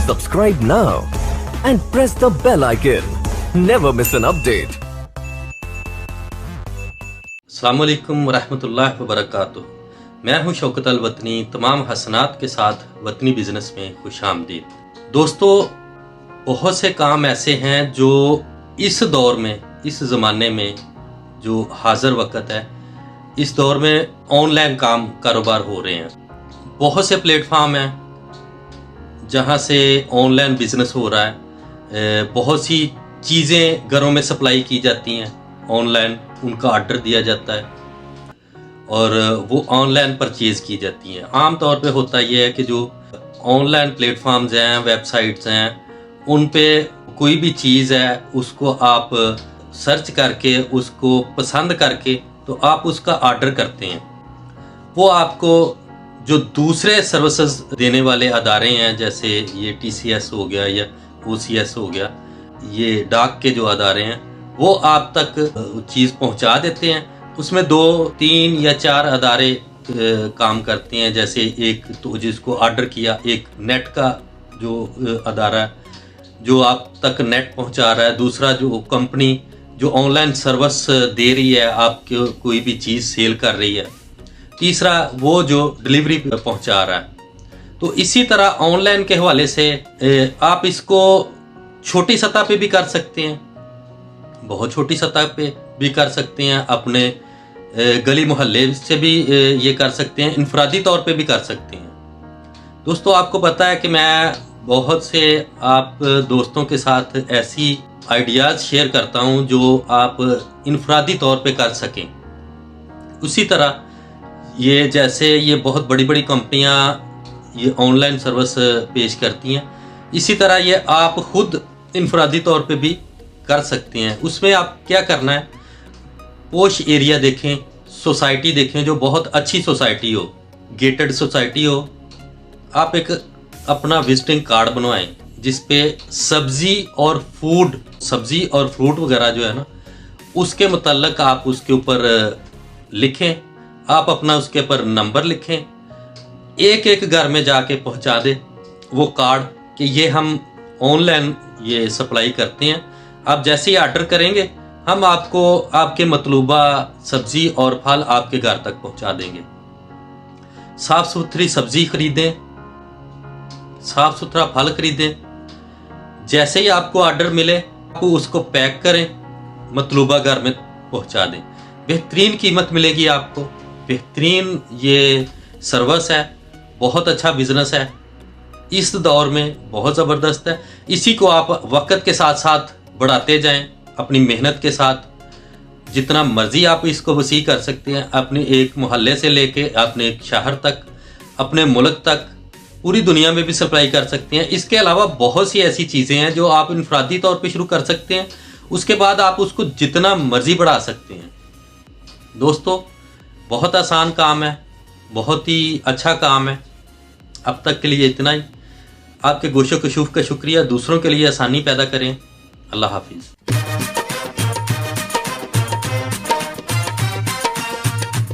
Subscribe now and press the bell icon. Never miss an update. अस्सलाम वालेकुम रहमतुल्लाहि व बरकातुहू। मैं हूं शौकत अल वतनी। तमाम हसनात के साथ वतनी बिजनेस में खुशामदीद। दोस्तों, बहुत से काम ऐसे हैं जो इस दौर में, इस ज़माने में जो हाज़िर वक्त है, इस दौर में ऑनलाइन काम कारोबार हो रहे हैं। बहुत से प्लेटफार्म हैं जहां से ऑनलाइन बिजनेस हो रहा है। बहुत सी चीज़ें घरों में सप्लाई की जाती हैं ऑनलाइन, उनका ऑर्डर दिया जाता है और वो ऑनलाइन परचेज़ की जाती हैं। आम तौर पे होता ये है कि जो ऑनलाइन प्लेटफार्म्स हैं, वेबसाइट्स हैं, उन पे कोई भी चीज़ है उसको आप सर्च करके, उसको पसंद करके तो आप उसका ऑर्डर करते हैं। वो आपको जो दूसरे सर्विसेज देने वाले अदारे हैं, जैसे ये TCS हो गया या OCS हो गया, ये डाक के जो अदारे हैं, वो आप तक चीज़ पहुंचा देते हैं। उसमें 2, 3 या 4 अदारे काम करते हैं। जैसे एक तो जिसको ऑर्डर किया, एक नेट का जो अदारा है जो आप तक नेट पहुंचा रहा है, दूसरा जो कंपनी जो ऑनलाइन सर्विस दे रही है, आपको कोई भी चीज़ सेल कर रही है, तीसरा वो जो डिलीवरी पहुंचा रहा है। तो इसी तरह ऑनलाइन के हवाले से आप इसको छोटी सतह पे भी कर सकते हैं, बहुत छोटी सतह पे भी कर सकते हैं, अपने गली मोहल्ले से भी ये कर सकते हैं, इनफरादी तौर पे भी कर सकते हैं। दोस्तों, आपको पता है कि मैं बहुत से आप दोस्तों के साथ ऐसी आइडियाज़ शेयर करता हूं जो आप इनफरादी तौर पे कर सकें। उसी तरह ये जैसे ये बहुत बड़ी बड़ी कंपनियां ये ऑनलाइन सर्विस पेश करती हैं, इसी तरह ये आप खुद इनफरादी तौर पे भी कर सकते हैं। उसमें आप क्या करना है, पोश एरिया देखें, सोसाइटी देखें जो बहुत अच्छी सोसाइटी हो, गेटेड सोसाइटी हो। आप एक अपना विजिटिंग कार्ड बनवाएं जिस पे सब्जी और फ्रूट वगैरह जो है ना, उसके मुतल्लक आप उसके ऊपर लिखें। आप अपना उसके ऊपर नंबर लिखें, एक एक घर में जाके पहुंचा दे वो कार्ड कि ये हम ऑनलाइन ये सप्लाई करते हैं। आप जैसे ही ऑर्डर करेंगे, हम आपको आपके मतलूबा सब्जी और फल आपके घर तक पहुंचा देंगे। साफ सुथरी सब्जी खरीदें, साफ सुथरा फल खरीदें। जैसे ही आपको ऑर्डर मिले, आपको उसको पैक करें, मतलूबा घर में पहुंचा दें। बेहतरीन कीमत मिलेगी आपको, बेहतरीन ये सर्विस है, बहुत अच्छा बिजनेस है, इस दौर में बहुत ज़बरदस्त है। इसी को आप वक्त के साथ साथ बढ़ाते जाएं, अपनी मेहनत के साथ जितना मर्जी आप इसको वसी कर सकते हैं। अपने एक मोहल्ले से लेके अपने एक शहर तक, अपने मुल्क तक, पूरी दुनिया में भी सप्लाई कर सकते हैं। इसके अलावा बहुत सी ऐसी चीज़ें हैं जो आप इनफरादी तौर पे शुरू कर सकते हैं, उसके बाद आप उसको जितना मर्जी बढ़ा सकते हैं। दोस्तों, बहुत आसान काम है, बहुत ही अच्छा काम है। अब तक के लिए इतना ही। आपके गोशो कशूफ का शुक्रिया। दूसरों के लिए आसानी पैदा करें। अल्लाह हाफिज़।